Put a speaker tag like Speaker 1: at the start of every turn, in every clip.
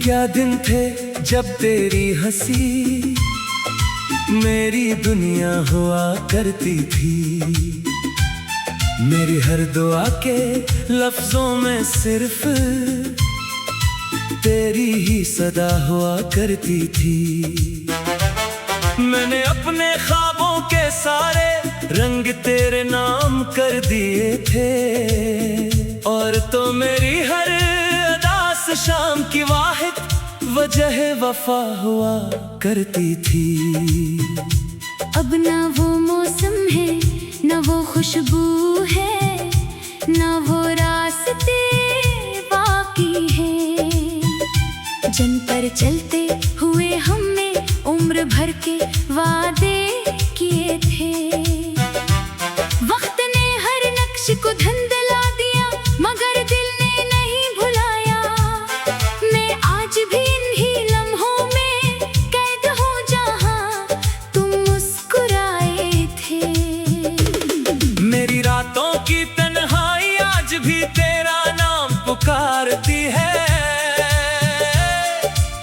Speaker 1: क्या दिन थे जब तेरी हंसी मेरी दुनिया हुआ करती थी। मेरी हर दुआ के लफ्जों में सिर्फ तेरी ही सदा हुआ करती थी। मैंने अपने ख्वाबों के सारे रंग तेरे नाम कर दिए थे, और तो मेरी हर उदास शाम की वाहिद वजह वफा हुआ करती थी।
Speaker 2: अब ना वो मौसम है, ना वो खुशबू है, ना वो रास्ते बाकी है। जिन पर चलते हुए हमने उम्र भर के वादे किए थे। वक्त ने हर नक्श को धुंधला दिया, मगर दिल ने नहीं भुलाया। मैं आज भी इन्हीं लम्हों में कैद हूँ जहाँ तुम मुस्कुराए थे।
Speaker 1: मेरी रातों की तन्हाई आज भी तेरा नाम पुकारती है।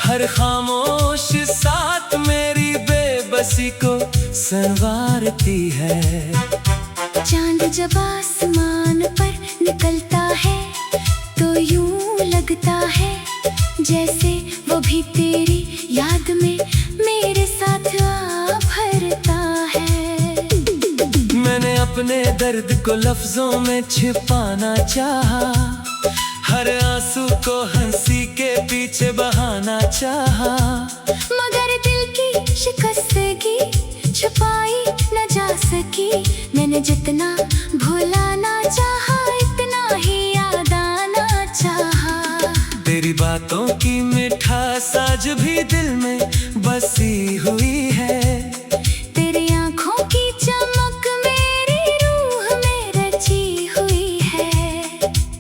Speaker 1: हर खामोश साथ मेरी बेबसी को संवारती है।
Speaker 2: चांद जब आसमान पर निकलता है तो यूं लगता है जैसे वो भी तेरी याद में मेरे साथ आ भरता है।
Speaker 1: मैंने अपने दर्द को लफ्जों में छिपाना चाहा, हर आंसू को हंसी के पीछे बहाना चाहा,
Speaker 2: मगर दिल की शिकस्तगी छुपाई न जा सकी। मैंने जितना भुलाना चाहा इतना ही याद आना चाहा।
Speaker 1: तेरी बातों की मिठास आज भी दिल में बसी हुई है।
Speaker 2: तेरी आँखों की चमक मेरी रूह में रची हुई है।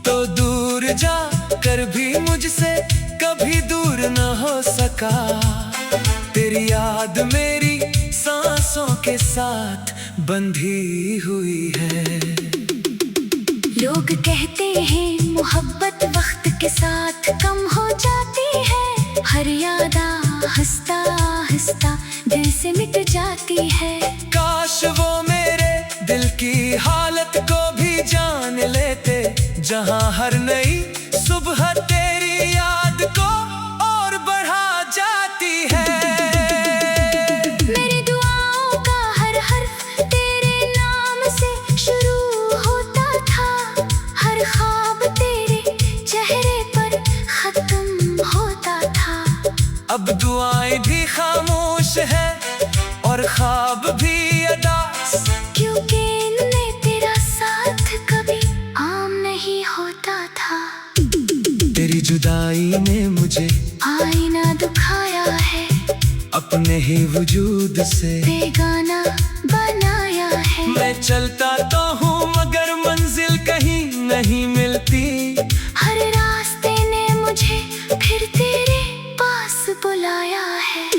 Speaker 1: तो दूर जा कर भी मुझसे कभी दूर न हो सका। तेरी याद मेरी सांसों के साथ बंधी हुई है।
Speaker 2: लोग कहते हैं मोहब्बत वक्त के साथ कम हो जाती है। हर याद हंसता हंसता दिल से मिट जाती है।
Speaker 1: काश वो मेरे दिल की हालत को भी जान लेते, जहां हर नई सुबह तेरी याद को और बढ़ा जाती है।
Speaker 2: मेरी दुआओं का हर हर्फ तेरे नाम से शुरू होता था। हर ख्वाब तेरे चेहरे पर खत्म होता था।
Speaker 1: अब दुआएं भी खामोश है और ख्वाब भी अदास,
Speaker 2: क्योंकि इनमें तेरा साथ कभी आम नहीं होता था।
Speaker 1: तेरी जुदाई ने मुझे
Speaker 2: आईना दुखाया है,
Speaker 1: अपने ही वजूद से
Speaker 2: बेगाना बनाया है।
Speaker 1: मैं चलता तो हूँ मगर मंजिल कहीं नहीं मिलती।
Speaker 2: हर रास्ते ने मुझे फिर तेरे पास बुलाया है।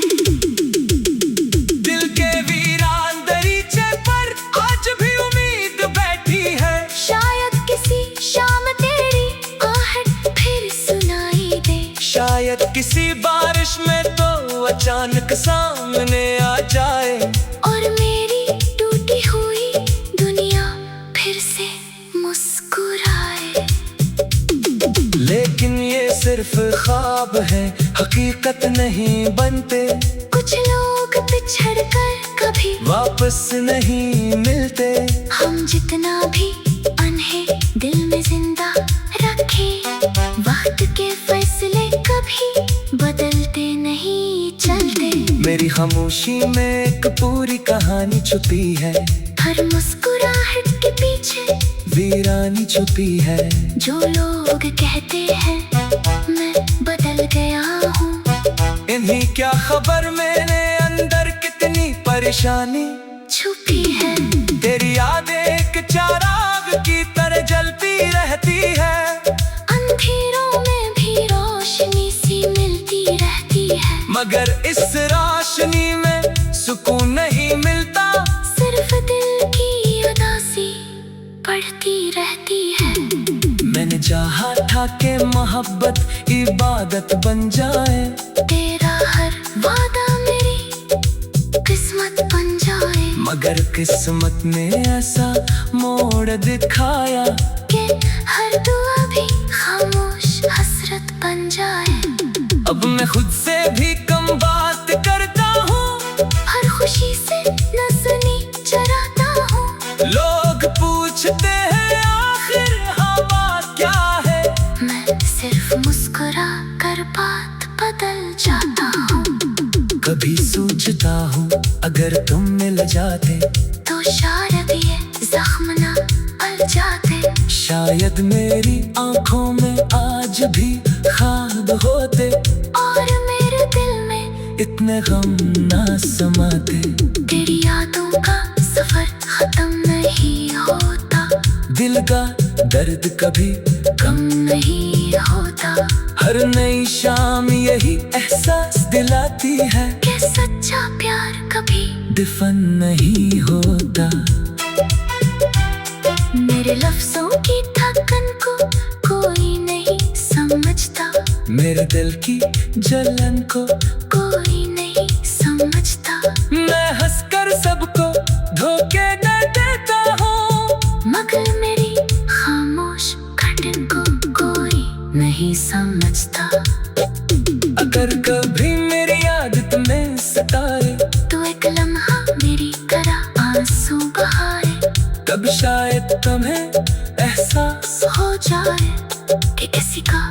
Speaker 1: दिल के वीरान दरीचे पर आज भी उम्मीद बैठी है।
Speaker 2: शायद किसी शाम तेरी आहट फिर सुनाई दे।
Speaker 1: शायद किसी बारिश में तो अचानक सामने आ जाए,
Speaker 2: और मेरी टूटी हुई दुनिया फिर से मुस्कुराए।
Speaker 1: लेकिन ये सिर्फ ख्वाब है, हकीकत नहीं बनते।
Speaker 2: कुछ लोग बिछड़ कर कभी
Speaker 1: वापस नहीं मिलते।
Speaker 2: हम जितना भी उन्हें दिल में जिंदा रखे, वक्त के फैसले कभी बदलते नहीं चलते।
Speaker 1: मेरी खामोशी में एक पूरी कहानी छुपी है।
Speaker 2: हर मुस्कुराहट के पीछे
Speaker 1: वीरानी छुपी है।
Speaker 2: जो लोग कहते हैं मैं बदल गया हूँ,
Speaker 1: इन्हीं क्या खबर मेरे अंदर कितनी परेशानी
Speaker 2: छुपी है।
Speaker 1: तेरी याद एक चिराग की तरह जलती रहती है।
Speaker 2: अंधेरों में भी रोशनी सी मिलती रहती है,
Speaker 1: मगर इस रोशनी में सुकून नहीं मिलता।
Speaker 2: सिर्फ दिल की उदासी बढ़ती रहती है।
Speaker 1: मैंने चाहा था कि मोहब्बत इबादत बन जाए।
Speaker 2: तेरा हर वादा मेरी किस्मत बन जाए।
Speaker 1: मगर किस्मत ने ऐसा मोड़ दिखाया
Speaker 2: कि हर दुआ भी खामोश हसरत बन जाए।
Speaker 1: अब मैं खुद से भी कम बात करता हूँ,
Speaker 2: हर खुशी से न सुनी चराता हूँ।
Speaker 1: लोग पूछते हैं आखिर बात क्या है,
Speaker 2: मैं सिर्फ मुस्कुरा कर बात बदल जाता हूँ।
Speaker 1: कभी सोचता हूँ अगर तुम मिल जाते
Speaker 2: तो शायद ये जख्म न पल जाते।
Speaker 1: शायद मेरी आंखों में आज भी ख्वाब होते
Speaker 2: और मेरे दिल में
Speaker 1: इतने गम ना समाते।
Speaker 2: तेरी यादों का सफर खत्म नहीं होता,
Speaker 1: दिल का दर्द कभी
Speaker 2: कम नहीं होता।
Speaker 1: हर नई शाम यही एहसास दिलाती है
Speaker 2: कि सच्चा प्यार कभी
Speaker 1: दफन नहीं होता।
Speaker 2: मेरे लफ्जों की थकन को कोई नहीं समझता,
Speaker 1: मेरे दिल की जलन को
Speaker 2: कोई नहीं समझता।
Speaker 1: मैं हंसकर सबको धोखे दे देता हूँ,
Speaker 2: मगर मेरी खामोश घटन को कोई नहीं समझता।
Speaker 1: अगर कभी मेरी याद तुम्हें सताए
Speaker 2: तो एक लम्हा मेरी तरह आंसू बहाए।
Speaker 1: तब शायद तुम्हें एहसास
Speaker 2: हो जाए कि किसी का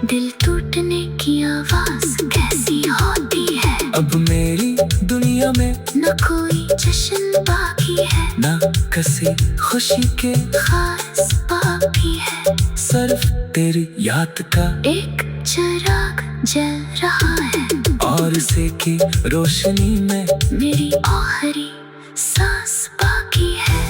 Speaker 2: दिल टूटने की आवाज कैसी होती है।
Speaker 1: अब मेरी दुनिया में
Speaker 2: न कोई जश्न बाकी है,
Speaker 1: ना किसी खुशी के
Speaker 2: खास बाकी है।
Speaker 1: सिर्फ तेरी याद का
Speaker 2: एक चिराग जल रहा है
Speaker 1: और इसे की रोशनी में
Speaker 2: मेरी आखिरी सांस बाकी है।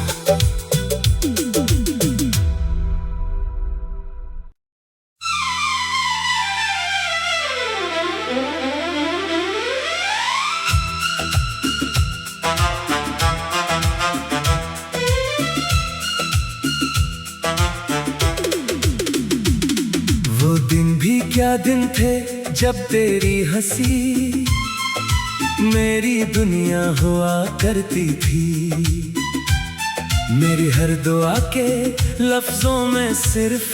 Speaker 1: वो दिन भी क्या दिन थे जब तेरी हंसी मेरी दुनिया हुआ करती थी। मेरी हर दुआ के लफ्जों में सिर्फ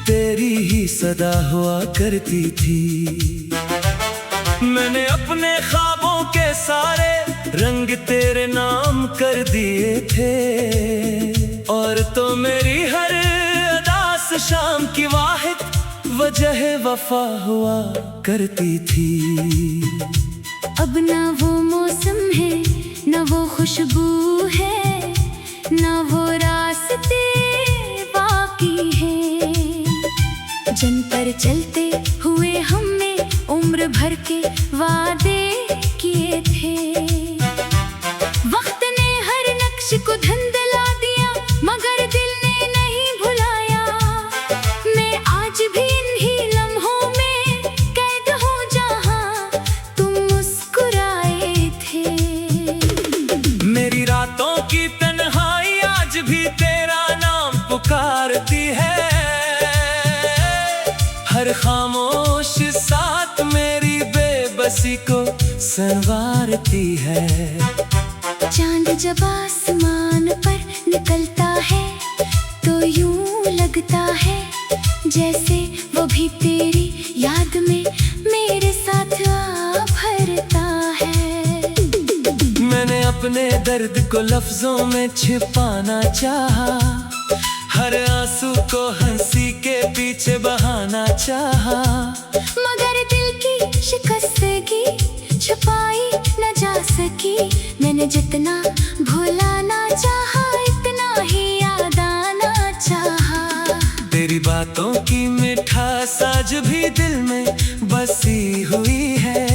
Speaker 1: तेरी ही सदा हुआ करती थी। मैंने अपने ख्वाबों के सारे रंग तेरे नाम कर दिए थे और तो मेरी हर शाम की वाहिद वजह वफा हुआ करती थी।
Speaker 2: अब ना वो मौसम है, ना वो खुशबू है, ना वो रास्ते बाकी हैं जिन पर चलते हुए हमने उम्र भर के वादे किए थे। वक्त ने हर नक्श को धुंधला दिया मगर दिल ने नहीं भुलाया। मैं आज भी इन्हीं लम्हों में कैद हूँ जहाँ तुम मुस्कुराए थे।
Speaker 1: मेरी रातों की तन्हाई आज भी तेरा नाम पुकारती है। हर खामोश साथ मेरी बेबसी को संवारती है।
Speaker 2: चांद जब आसमान पर निकलता है तो यूं लगता है जैसे वो भी तेरी याद में मेरे साथ आ भरता है।
Speaker 1: मैंने अपने दर्द को लफ्जों में छिपाना चाहा, हर आंसू को हंसी के पीछे बहाना चाहा,
Speaker 2: मगर दिल की शिकस्तगी छुपाई न जा सकी। मैंने जितना भुलाना चाहा इतना ही याद आना चाहा।
Speaker 1: तेरी बातों की मिठास आज भी दिल में बसी हुई है।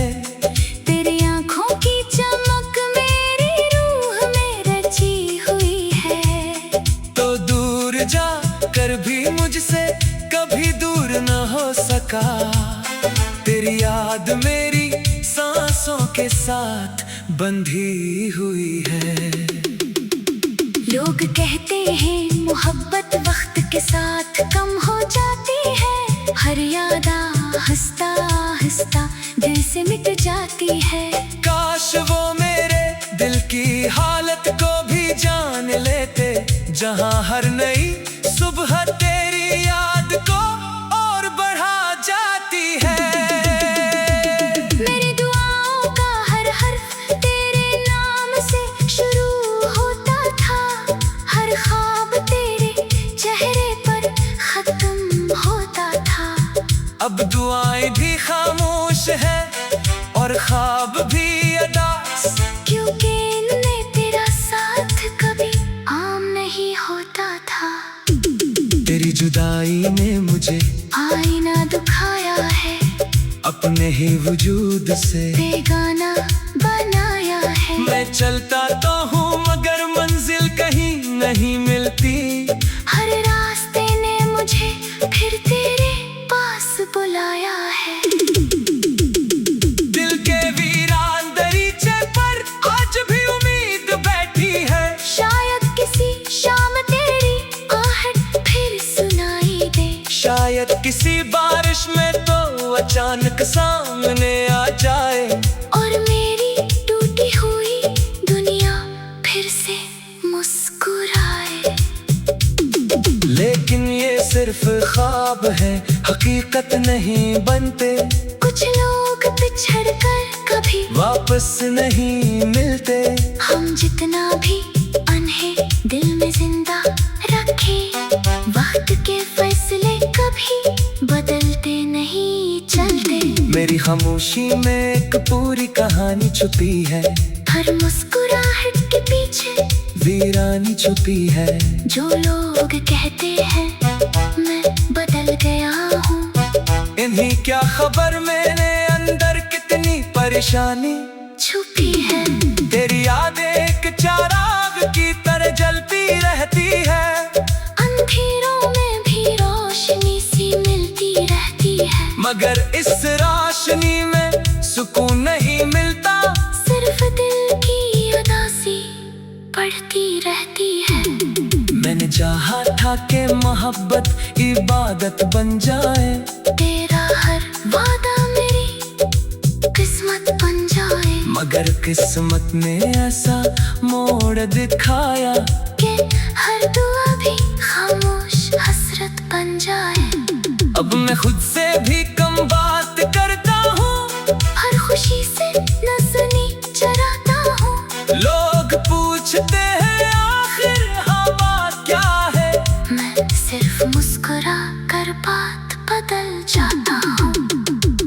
Speaker 2: तेरी आंखों की चमक मेरी रूह में रची हुई है।
Speaker 1: तो दूर जा कर भी मुझसे कभी दूर न हो सका। तेरी याद मेरी सांसों के साथ बंधी हुई है।
Speaker 2: लोग कहते हैं मोहब्बत वक्त के साथ कम हो जाती है, हर याद हंसता हंसता दिल से मिट जाती है।
Speaker 1: काश वो मेरे दिल की हालत को भी जान लेते, जहां हर नई सुबह तेरी याद को और बढ़ा जाती है।
Speaker 2: मेरी दुआओं का हर हर्फ तेरे नाम से शुरू होता था, हर ख्वाब तेरे चेहरे पर खत्म होता था।
Speaker 1: अब दुआएं भी खामोश है और ख्वाब भी अदास,
Speaker 2: क्योंकि इनमें तेरा साथ कभी आम नहीं होता था।
Speaker 1: तेरी जुदाई ने मुझे
Speaker 2: आईना दुखाया है,
Speaker 1: अपने ही वजूद से
Speaker 2: बेगाना बनाया है।
Speaker 1: मैं चलता तो हूँ मगर मंजिल कहीं नहीं मिलती,
Speaker 2: हर रास्ते ने मुझे फिर तेरे पास बुलाया है।
Speaker 1: दिल के वीरान दरीचे पर आज भी उम्मीद बैठी है,
Speaker 2: शायद किसी शाम तेरी आहट फिर सुनाई दे,
Speaker 1: शायद किसी बारिश में तो अचानक सामने आ जाए,
Speaker 2: और मेरी टूटी हुई दुनिया फिर से मुस्कुराए।
Speaker 1: लेकिन ये सिर्फ ख्वाब है, हकीकत नहीं बनते।
Speaker 2: कुछ लोग बिछड़ कर कभी
Speaker 1: वापस नहीं मिलते,
Speaker 2: हम जितना भी उन्हें दिल में जिंदा रखे, वक्त के फैसले कभी बदलते नहीं चलते।
Speaker 1: मेरी खामोशी में एक पूरी कहानी छुपी है,
Speaker 2: हर मुस्कुराहट के पीछे
Speaker 1: वीरानी छुपी है।
Speaker 2: जो लोग कहते हैं मैं बदल गया हूँ,
Speaker 1: इन्हीं क्या खबर मेरे अंदर कितनी परेशानी
Speaker 2: छुपी है।
Speaker 1: तेरी याद एक चिराग की तरह जलती रहती है,
Speaker 2: अंधेरों में भी रोशनी सी मिलती रहती है,
Speaker 1: मगर इस रोशनी में सुकून नहीं मिलता,
Speaker 2: सिर्फ दिल की उदासी बढ़ती रहती है।
Speaker 1: मैंने चाहा था कि मोहब्बत इबादत बन जाए,
Speaker 2: तेरा हर वादा मेरी किस्मत बन जाए,
Speaker 1: मगर किस्मत ने ऐसा मोड़ दिखाया
Speaker 2: कि हर दुआ भी खामोश हसरत बन जाए।
Speaker 1: अब मैं खुद से भी कम बात करता हूँ,
Speaker 2: हर खुशी से न सुनी चराता हूँ,
Speaker 1: लोग पूछते हैं आखिर हवा क्या है,
Speaker 2: मैं सिर्फ मुस्कुरा कर बात बदल जाता हूँ।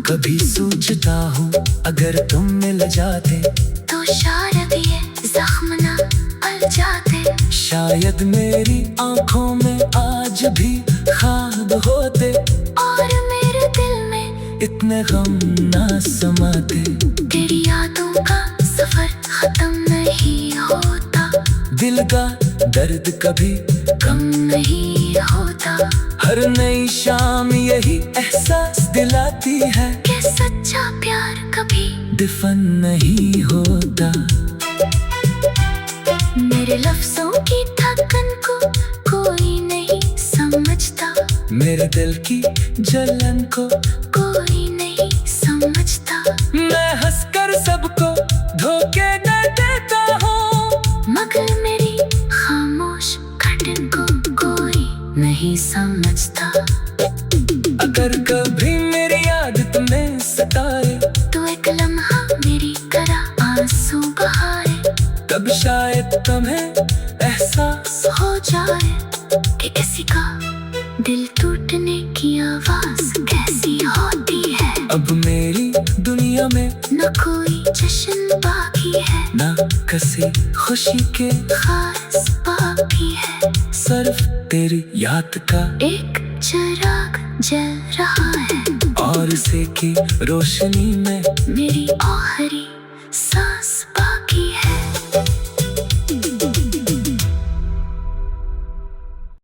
Speaker 1: कभी सोचता हूँ अगर तुम मिल जाते
Speaker 2: तो शायद ये जख्म न पल जाते,
Speaker 1: शायद मेरी आंखों में आज भी ख्वाब होते,
Speaker 2: और मेरे दिल में
Speaker 1: इतने गम ना समाते।
Speaker 2: तेरी यादों का सफर खत्म नहीं होता,
Speaker 1: दिल का दर्द कभी
Speaker 2: कम नहीं होता,
Speaker 1: हर नई शाम यही एहसास दिलाती है
Speaker 2: कि सच्चा प्यार कभी
Speaker 1: दफन नहीं होता।
Speaker 2: मेरे लफ्जों की थकन को कोई नहीं समझता,
Speaker 1: मेरे दिल की जलन को
Speaker 2: कोई नहीं समझता,
Speaker 1: मैं हंसकर सबको धोखे दे देता हूँ,
Speaker 2: मगर मेरी खामोश घटन को कोई नहीं समझता।
Speaker 1: अगर कभी मेरी याद तुम्हें सताए
Speaker 2: तो एक लम्हा मेरी तरह आंसू बहाए,
Speaker 1: तब शायद तुम्हें एहसास
Speaker 2: हो जाए कि किसी का दिल टूटने की आवाज कैसी होती है।
Speaker 1: अब मेरी दुनिया में
Speaker 2: न कोई जश्न बाकी है,
Speaker 1: ना किसी खुशी के
Speaker 2: खास बाकी है,
Speaker 1: सिर्फ तेरी याद का
Speaker 2: एक चिराग जल रहा है,
Speaker 1: और से की रोशनी में
Speaker 2: मेरी आखिरी सांस